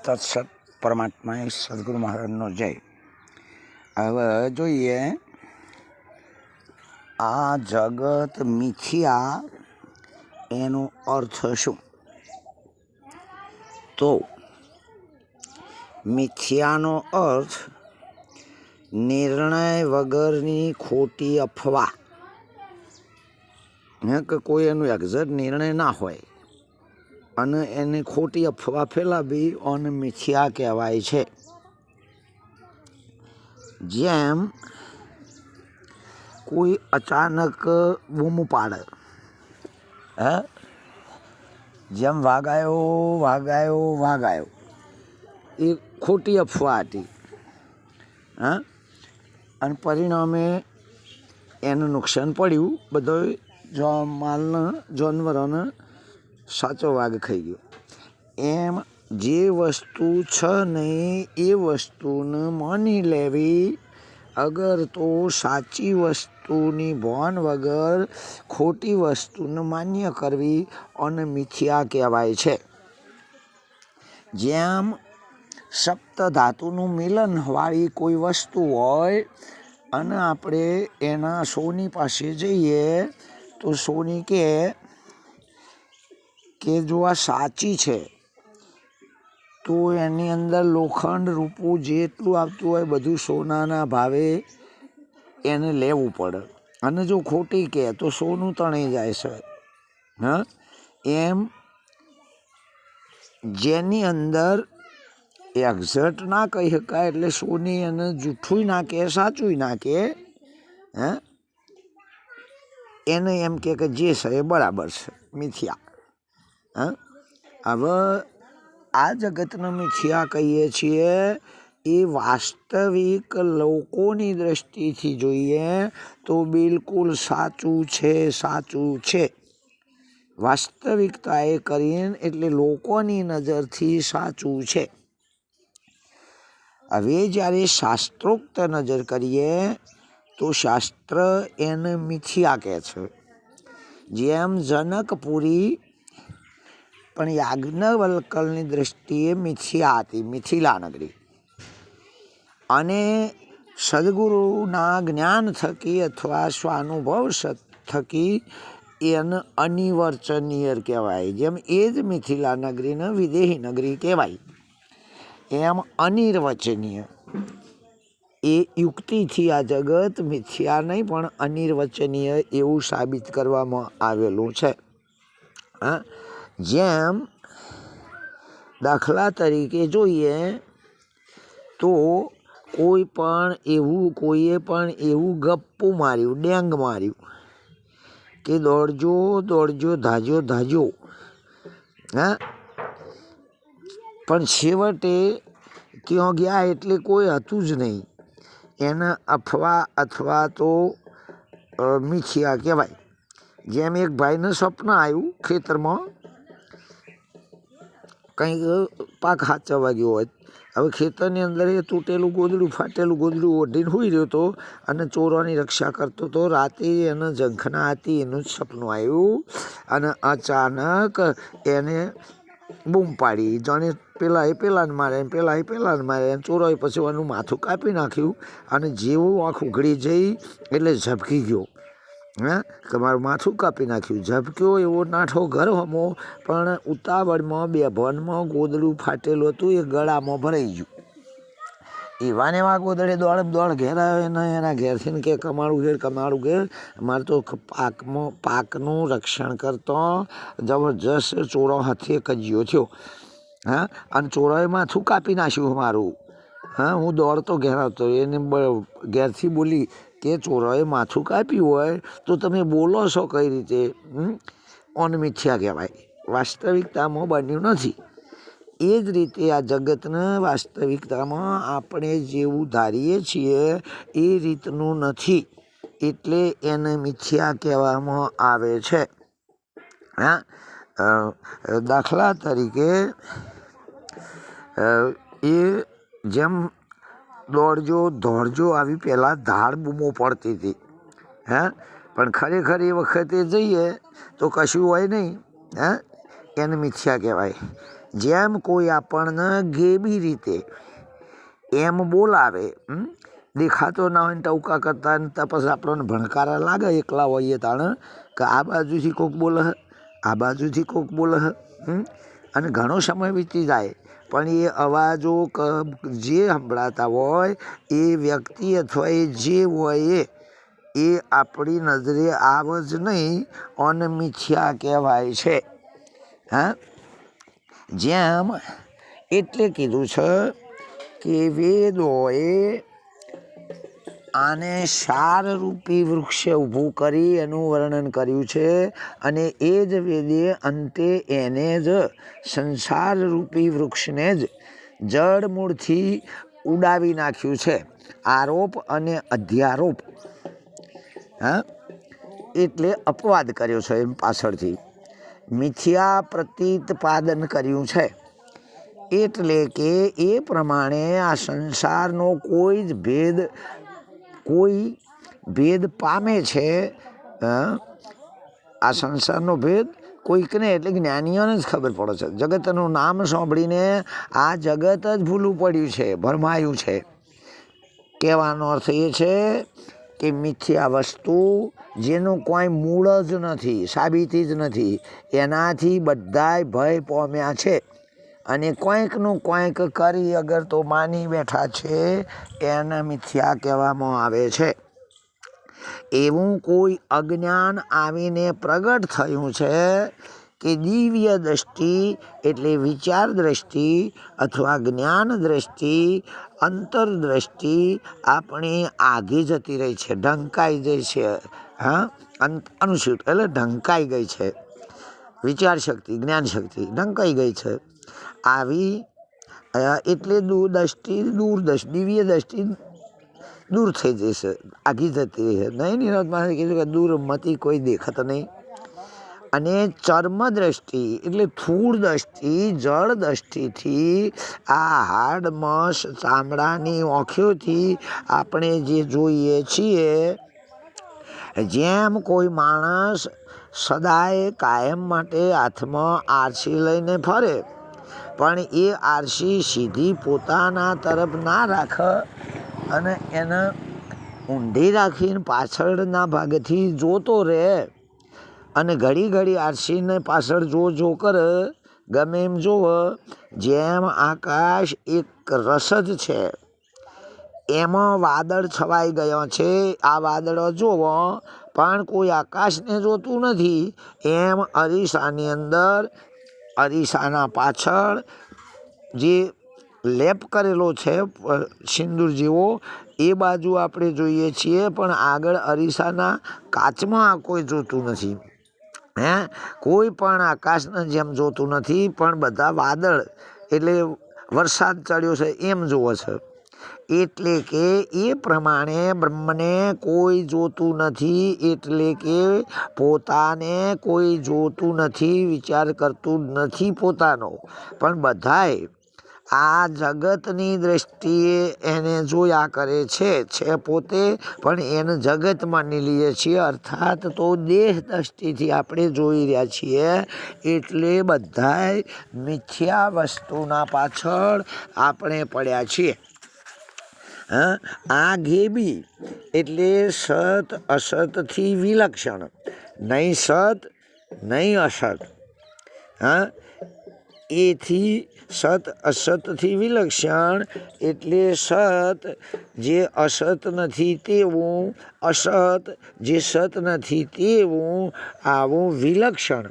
તત્સત પરમાત્માએ સદગુરુ મહારાજનો જય. હવે જોઈએ આ જગત મિથ્યા એનો અર્થ શું? તો મિથ્યાનો અર્થ નિર્ણય વગરની ખોટી અફવા, કે કોઈ એનું એક્ઝેક્ટ નિર્ણય ના હોય અને એને ખોટી અફવા ફેલાવી અને મિથ્યા કહેવાય છે. જેમ કોઈ અચાનક બૂમ પાડે, જેમ વાઘ આવ્યો એ ખોટી અફવા હતી, અને પરિણામે એને નુકસાન પડ્યું. બધો માલના જાનવરોને સાચો વાઘ ખાઈ ગયો. એમ જે વસ્તુ છે નહીં એ વસ્તુને માની લેવી, અગર તો સાચી વસ્તુની ભાન વગર ખોટી વસ્તુને માન્ય કરવી અને મિથ્યા કહેવાય છે. જેમ સપ્ત ધાતુનું મિલનવાળી કોઈ વસ્તુ હોય અને આપણે એના સોની પાસે જઈએ તો સોની કે જો આ સાચી છે તો એની અંદર લોખંડ રૂપું જેટલું આવતું હોય બધું સોનાના ભાવે એને લેવું પડે, અને જો ખોટી કહે તો સોનું તણાઈ જાય છે. એમ જેની અંદર એક્ઝેક્ટ ના કહી શકાય એટલે સોની એને જૂઠું ના કહે સાચું ના કહે, એને એમ કે જે છે એ બરાબર છે, મિથ્યા. હવે આ જગતને મિથ્યા કહીએ છીએ એ વાસ્તવિક લોકોની દ્રષ્ટિથી જોઈએ તો બિલકુલ સાચું છે. વાસ્તવિકતાએ કરીને એટલે લોકોની નજરથી સાચું છે. હવે જ્યારે શાસ્ત્રોક્ત નજર કરીએ તો શાસ્ત્ર એને મિથ્યા કહે છે. જેમ જનકપુરી પણ યાજ્ઞવલ્કની દ્રષ્ટિએ મિથ્યા હતી, મિથિલા નગરી, અને સદગુરુના જ્ઞાન થકી અથવા સ્વાનુભવ થકી એને અનિર્વચનીય કહેવાય. જેમ એ જ મિથિલા નગરીને વિદેહી નગરી કહેવાય, એમ અનિર્વચનીય એ યુક્તિથી આ જગત મિથ્યા નહીં પણ અનિર્વચનીય એવું સાબિત કરવામાં આવેલું છે. જેમ દાખલા તરીકે જોઈએ તો કોઈએ પણ એવું ગપ્પું માર્યું, ડેંગ માર્યું કે દોડજો ધાજો, પણ છેવટે ત્યાં ગયા એટલે કોઈ હતું જ નહીં. એના અફવા અથવા તો મિથ્યા કહેવાય. જેમ એક ભાઈને સ્વપ્ન આવ્યું, ખેતરમાં કંઈક પાક હાચવવા ગયો હોય. હવે ખેતરની અંદર એ તૂટેલું ગોદડું ફાટેલું ગોદડું ઓઢીને સૂઈ રહ્યો હતો અને ચોરોની રક્ષા કરતો હતો. રાતે એને ઝંખના હતી એનું જ સપનું આવ્યું અને અચાનક એને બૂમ પાડી, જાણે પેલાને મારે અને ચોરોએ પછી એનું માથું કાપી નાખ્યું. અને જેવું આંખ ઉઘડી જઈ એટલે ઝબકી ગયો, કે મારું માથું કાપી નાખ્યું. ઝબક્યો એવો નાઠો ઘર હમો, પણ ઉતાવળમાં બેભાનમાં ગોદડું ફાટેલું હતું એ ગળામાં ભરાઈ ગયું. એવાને એવા ગોદડે દોડ ઘેર આવે ને એના ઘેરથી કે કમાડું ઘેર અમારે તો પાકનું રક્ષણ કરતો જબરજસ્ત ચોરો હાથે કજ્યો થયો, અને ચોરોએ માથું કાપી નાખ્યું મારું. હું દોડતો ઘેર આવતો, એને ઘેરથી બોલી કે ચોરોએ માથું કાપ્યું હોય તો તમે બોલો છો કઈ રીતે? ઓન મિથ્યા કહેવાય, વાસ્તવિકતામાં બન્યું નથી. એ જ રીતે આ જગતને વાસ્તવિકતામાં આપણે જેવું ધારીએ છીએ એ રીતનું નથી, એટલે એને મિથ્યા કહેવામાં આવે છે. દાખલા તરીકે એ જેમ દોડજો આવી પહેલાં ધાડ બૂમો પડતી હતી, પણ ખરેખર એ વખતે જઈએ તો કશું હોય નહીં, એને મિથ્યા કહેવાય. જેમ કોઈ આપણને ગેબી રીતે એમ બોલાવે, દેખાતો ના હોય ને ટવકા કરતા ને પછી આપણને ભણકારા લાગે એકલા હોઈએ તાણે કે આ બાજુથી કોક બોલે આ બાજુથી કોક બોલે અને ઘણો સમય વીતી જાય પણ એ અવાજો જે સંભળાતા હોય એ વ્યક્તિ અથવા એ જે હોય એ આપણી નજરે આવે જ નહીં અને મિથ્યા કહેવાય છે. હા, જેમ એટલે કીધું છે કે વેદોએ આને સારરૂપી વૃક્ષ ઊભું કરી એનું વર્ણન કર્યું છે અને એ જ વેદે અંતે એને જ સંસારરૂપી વૃક્ષને જ જડમૂળથી ઉડાવી નાખ્યું છે. આરોપ અને અધ્યારોપ, હા, એટલે અપવાદ કર્યો છે એમ પાછળથી મિથ્યા પ્રતિપાદન કર્યું છે. એટલે કે એ પ્રમાણે આ સંસારનો કોઈ જ ભેદ પામે છે. આ સંસારનો ભેદ કોઈકને એટલે જ્ઞાનીઓને જ ખબર પડે છે. જગતનું નામ સાંભળીને આ જગત જ ભૂલું પડ્યું છે, ભરમાયું છે. કહેવાનો અર્થ એ છે કે મિથ્યા વસ્તુ જેનું કોઈ મૂળ જ નથી, સાબિતી જ નથી, એનાથી બધાય ભય પામ્યા છે અને કોઈકનું કોઈક કરી અગર તો માની બેઠા છે એને મિથ્યા કહેવામાં આવે છે. એવું કોઈ અજ્ઞાન આવીને પ્રગટ થયું છે કે દિવ્ય દ્રષ્ટિ એટલે વિચાર દ્રષ્ટિ અથવા જ્ઞાન દ્રષ્ટિ, અંતરદ્રષ્ટિ આપણી આઘી જતી રહી છે, ઢંકાઈ ગઈ છે. હા, અનુસૂટ એટલે ઢંકાઈ ગઈ છે. વિચાર શક્તિ, જ્ઞાન શક્તિ ઢંકાઈ ગઈ છે. આવી એટલે દિવ્ય દ્રષ્ટિ દૂર થઈ જશે, આઘી જતી રહે. નહીં નિરંતર કીધું કે દૂર મતી કોઈ દેખાત નહીં. અને ચર્મ દ્રષ્ટિ એટલે સ્થૂળ દ્રષ્ટિ, જળ દ્રષ્ટિથી આ હાડ મસ ચામડાની આંખોથી આપણે જે જોઈએ છીએ, જેમ કોઈ માણસ સદાય કાયમ માટે હાથમાં આરસી લઈને ફરે પણ એ આરસી સીધી પોતાના તરફ ના રાખે અને એને ઊંધી રાખીને પાછળના ભાગથી જોતો રહે અને ઘડી ઘડી આરસીને પાછળ જો કરે, ગમે એમ જોવે. જેમ આકાશ એક રસ જ છે, એમાં વાદળ છવાઈ ગયો છે, આ વાદળો જોવો પણ કોઈ આકાશને જોતું નથી. એમ અરીસાની અંદર, અરીસાના પાછળ જે લેપ કરેલો છે સિંદૂર જેવો, એ બાજુ આપણે જોઈએ છીએ પણ આગળ અરીસાના કાચમાં કોઈ જોતું નથી. કોઈ પણ આકાશને જેમ જોતું નથી પણ બધા વાદળ એટલે વરસાદ ચડ્યો છે એમ જોવે છે. એટલે કે એ પ્રમાણે બ્રહ્મને કોઈ જોતું નથી, એટલે કે પોતાને કોઈ જોતું નથી, વિચાર કરતું નથી પોતાનો, પણ બધાય આ જગતની દ્રષ્ટિએ એને જોયા કરે છે પોતે પણ એને જગત માની લઈએ છીએ. અર્થાત તો દેહ દ્રષ્ટિથી આપણે જોઈ રહ્યા છીએ. એટલે બધાય મિથ્યા વસ્તુના પાછળ આપણે પડ્યા છીએ. આ ગેબી એટલે સત અસતથી વિલક્ષણ, નહીં સત નહીં અસત. એથી સત અસતથી વિલક્ષણ એટલે સત જે અસત નથી તેવું, અસત જે સત નથી તેવું, આવું વિલક્ષણ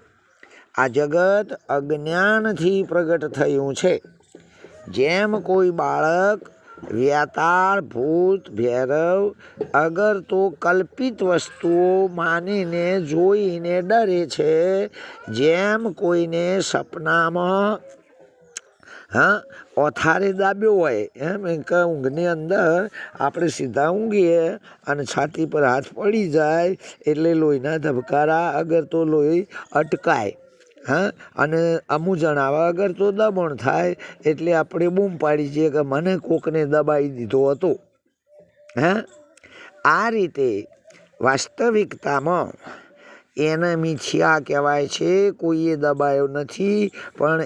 આ જગત અજ્ઞાનથી પ્રગટ થયું છે. જેમ કોઈ બાળક વ્યાતાળ, ભૂત, ભૈરવ અગર તો કલ્પિત વસ્તુઓ માનીને જોઈને ડરે છે, જેમ કોઈને સપનામાં ઓથારે દાબ્યો હોય, એમ કે ઊંઘની અંદર આપણે સીધા ઊંઘીએ અને છાતી પર હાથ પડી જાય એટલે લોહીના ધબકારા અગર તો લોહી અટકાય, અને અમુક જણાવા અગર તો દબાણ થાય એટલે આપણે બૂમ પાડી છીએ કે મને કોકને દબાઈ દીધો હતો. આ રીતે વાસ્તવિકતામાં એને મિથ્યા કહેવાય છે. કોઈએ દબાયો નથી, પણ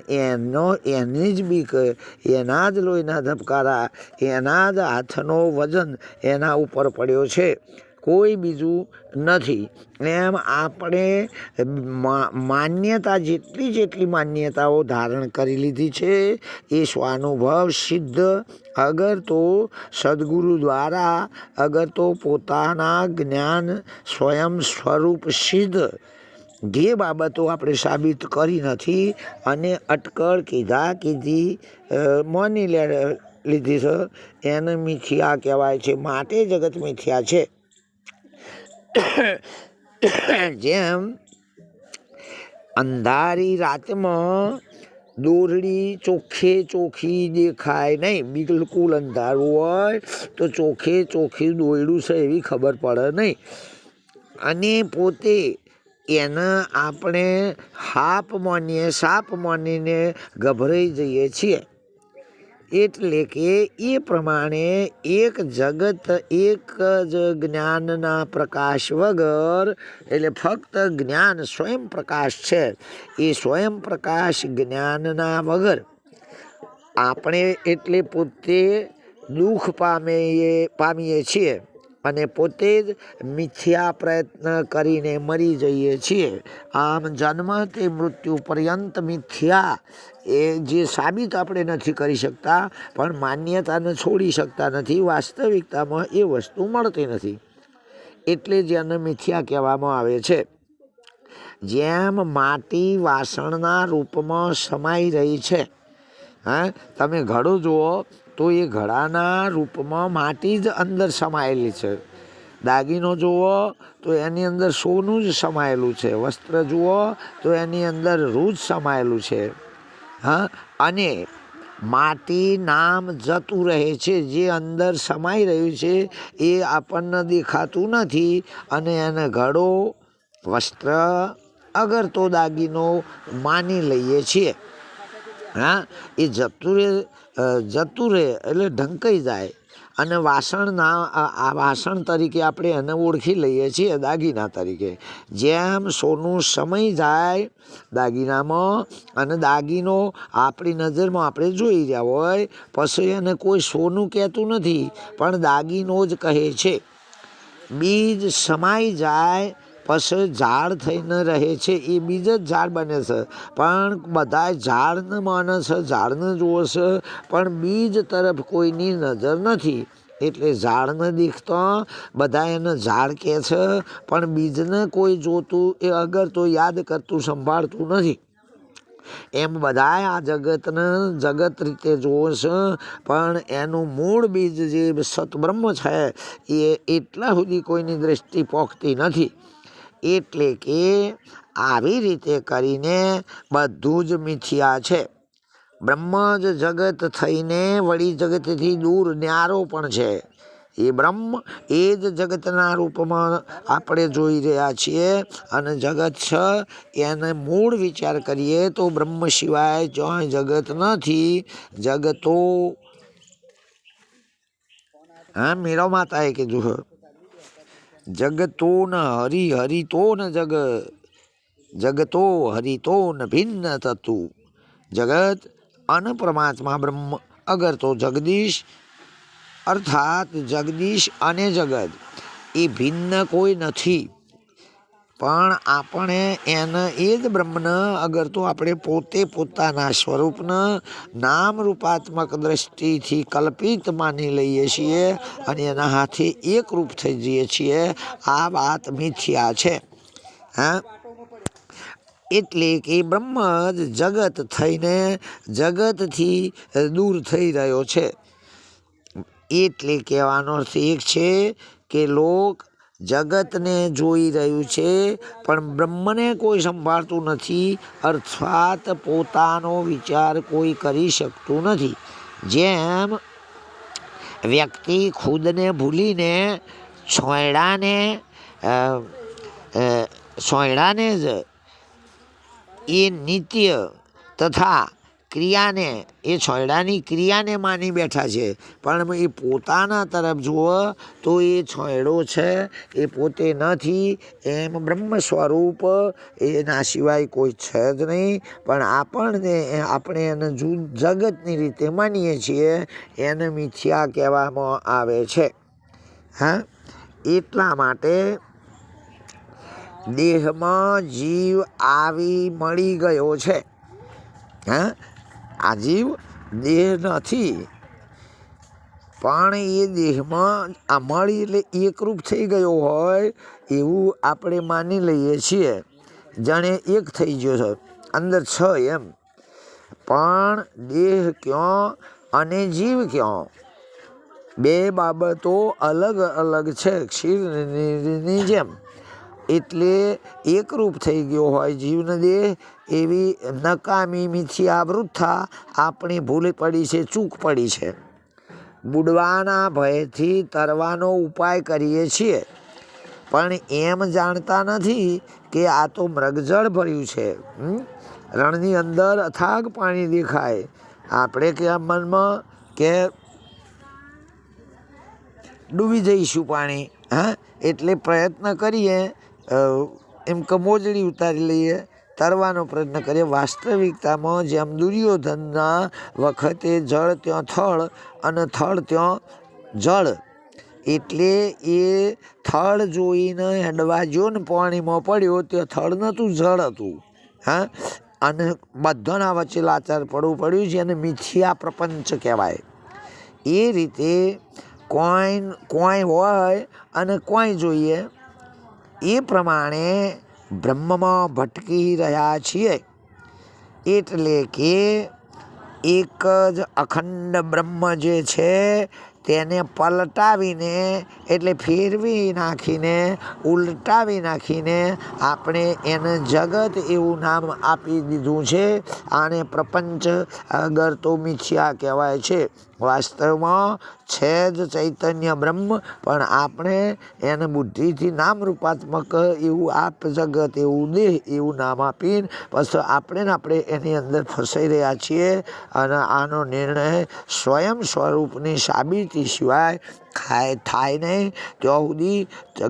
એની જ બીક, એના જ લોહીના ધબકારા, એના જ હાથનો વજન એના ઉપર પડ્યો છે, કોઈ બીજું નથી. એમ આપણે માન્યતા જેટલી માન્યતાઓ ધારણ કરી લીધી છે એ સ્વાનુભવ સિદ્ધ, અગર તો સદગુરુ દ્વારા, અગર તો પોતાના જ્ઞાન સ્વયં સ્વરૂપ સિદ્ધ, જે બાબતો આપણે સાબિત કરી નથી અને અટકળ કીધી માની લીધી છે, એને મિથ્યા કહેવાય છે. માટે જગત મિથ્યા છે. જેમ અંધારી રાતમાં દોરડી ચોખ્ખી દેખાય નહીં, બિલકુલ અંધારું હોય તો ચોખ્ખી દોરડું છે એવી ખબર પડે નહીં, અને પોતે એને આપણે સાપ માનીને ગભરાઈ જઈએ છીએ. એટલે કે એ પ્રમાણે એક જગત એક જ જ્ઞાનના પ્રકાશ વગર, એટલે ફક્ત જ્ઞાન સ્વયં પ્રકાશ છે, એ સ્વયં પ્રકાશ જ્ઞાનના વગર આપણે એટલે પોતે દુઃખ પામીએ છીએ અને પોતે જ મિથ્યા પ્રયત્ન કરીને મરી જઈએ છીએ. આમ જન્મ તે મૃત્યુ પર્યંત મિથ્યા, એ જે સાબિત આપણે નથી કરી શકતા, પણ માન્યતાને છોડી શકતા નથી. વાસ્તવિકતામાં એ વસ્તુ મળતી નથી, એટલે જેને મિથ્યા કહેવામાં આવે છે. જેમ માટી વાસણના રૂપમાં સમાઈ રહી છે, તમે ઘડો જુઓ તો એ ઘડાના રૂપમાં માટી જ અંદર સમાયેલી છે. દાગીનો જુઓ તો એની અંદર સોનું જ સમાયેલું છે. વસ્ત્ર જુઓ તો એની અંદર રૂ જ સમાયેલું છે. અને માટી નામ જતું રહે છે, જે અંદર સમાઈ રહ્યું છે એ આપણને દેખાતું નથી, અને એને ઘડો, વસ્ત્ર, અગર તો દાગીનો માની લઈએ છીએ. એ જતું રહે એટલે ઢંકાઈ જાય, અને વાસણ તરીકે આપણે એને ઓળખી લઈએ છીએ, દાગીના તરીકે. જેમ સોનું સમાઈ જાય દાગીનામાં, અને દાગીનો આપણી નજરમાં આપણે જોઈ રહ્યા હોય, પછી એને કોઈ સોનું કહેતું નથી, પણ દાગીનો જ કહે છે. બીજ સમાઈ જાય પછી ઝાડ થઈને રહે છે, એ બીજ જ ઝાડ બને છે, પણ બધા ઝાડને માને છે, ઝાડને જુએ છે, પણ બીજ તરફ કોઈની નજર નથી. એટલે ઝાડને દીખતા બધા એને ઝાડ કહે છે, પણ બીજને કોઈ જોતું એ અગર તો યાદ કરતું સંભાળતું નથી. એમ બધા આ જગતને જગત રીતે જોવે છે, પણ એનું મૂળ બીજ જે સતબ્રહ્મ છે એ એટલા સુધી કોઈની દ્રષ્ટિ પોખતી નથી. એટલે કે આવી રીતે કરીને બધું જ મિથ્યા છે. બ્રહ્મ જ જગત થઈને વળી જગતથી દૂર ન્યારો પણ છે. એ બ્રહ્મ એ જ જગતના રૂપમાં આપણે જોઈ રહ્યા છીએ, અને જગત છે એને મૂળ વિચાર કરીએ તો બ્રહ્મ સિવાય જ્યાં જગત નથી. જગતો મીરા માતાએ કીધું, જગતો ન હરિતો ન જગતો હરિતો ન ભિન્ન તતું. જગત અને પરમાત્મા બ્રહ્મ, અગર તો જગદીશ, અર્થાત જગદીશ અને જગત એ ભિન્ન કોઈ નથી, પણ આપણે એને એ જ બ્રહ્મને અગર તો આપણે પોતે પોતાના સ્વરૂપને નામ રૂપાત્મક દ્રષ્ટિથી કલ્પિત માની લઈએ છીએ, અને એના હાથે એક રૂપ થઈ જઈએ છીએ. આ વાત મિથ્યા છે. એટલે કે બ્રહ્મ જ જગત થઈને જગતથી દૂર થઈ રહ્યો છે. એટલે કહેવાનો અર્થ એક છે કે લોક જગતને જોઈ રહ્યું છે, પણ બ્રહ્મને કોઈ સંભાળતું નથી, અર્થાત પોતાનો વિચાર કોઈ કરી શકતું નથી. જેમ વ્યક્તિ ખુદને ભૂલીને સોયડાને જ એ નિત્ય તથા ક્રિયાને, એ છોંયડાની ક્રિયાને માની બેઠા છે, પણ એ પોતાના તરફ જુઓ તો એ છોંયડો છે એ પોતે નથી, એમ બ્રહ્મ સ્વરૂપ એના સિવાય કોઈ છે જ નહીં. પણ આપણે એને જગતની રીતે માનીએ છીએ, એને મિથ્યા કહેવામાં આવે છે. હા, એટલા માટે દેહમાં જીવ આવી મળી ગયો છે. હા, આ જીવ દેહ નથી, પણ એ દેહમાં આ મળી એટલે એકરૂપ થઈ ગયો હોય એવું આપણે માની લઈએ છીએ. જાણે એક થઈ ગયો છે, અંદર છ એમ. પણ દેહ ક્યાં અને જીવ ક્યાં, બે બાબતો અલગ અલગ છે, ક્ષીરની જેમ. એટલે એકરૂપ થઈ ગયો હોય જીવનો દેહ, એવી નકામી મિથ્યા વૃથા આપણી ભૂલ પડી છે, ચૂક પડી છે. બુડવાના ભયથી તરવાનો ઉપાય કરીએ છીએ, પણ એમ જાણતા નથી કે આ તો મૃગજળ ભર્યું છે. રણની અંદર અથાગ પાણી દેખાય, આપણે કે મનમાં કે ડૂબી જઈશું પાણી, હા, એટલે પ્રયત્ન કરીએ, એમ કે મોજડી ઉતારી લઈએ, તરવાનો પ્રયત્ન કરીએ. વાસ્તવિકતામાં જેમ દુર્યોધનના વખતે જળ ત્યાં થળ અને થળ ત્યાં જળ, એટલે એ થળ જોઈને હેડવા જો ને પાણીમાં પડ્યો, ત્યાં થળ નહોતું, જળ હતું. હા, અને બધાના વચ્ચે લાચાર પડવું પડ્યું, જેને મિથ્યા પ્રપંચ કહેવાય. એ રીતે કોઈ હોય અને કોઈ જોઈએ, એ પ્રમાણે બ્રહ્મમાં ભટકી રહ્યા છીએ. એટલે કે એક જ અખંડ બ્રહ્મ જે છે તેને પલટાવીને, એટલે ફેરવી નાખીને, ઉલટાવી નાખીને આપણે એને જગત એવું નામ આપી દીધું છે. આને પ્રપંચ અગર તો મિથ્યા કહેવાય છે. વાસ્તવમાં છે જ ચૈતન્ય બ્રહ્મ, પણ આપણે એને બુદ્ધિથી નામ રૂપાત્મક એવું આપ જગત એવું દેહ એવું નામ આપીને પછી આપણે એની અંદર ફસાઈ રહ્યા છીએ. અને આનો નિર્ણય સ્વયં સ્વરૂપની સાબિતી સિવાય થાય નહીં. ત્યાં સુધી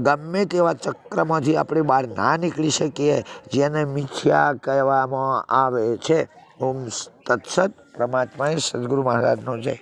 ગમે તેવા ચક્રમાંથી આપણે બહાર ના નીકળી શકીએ, જેને મિથ્યા કહેવામાં આવે છે. ઓમ તત્સત. પરમાત્માએ સદગુરુ મહારાજનો જય.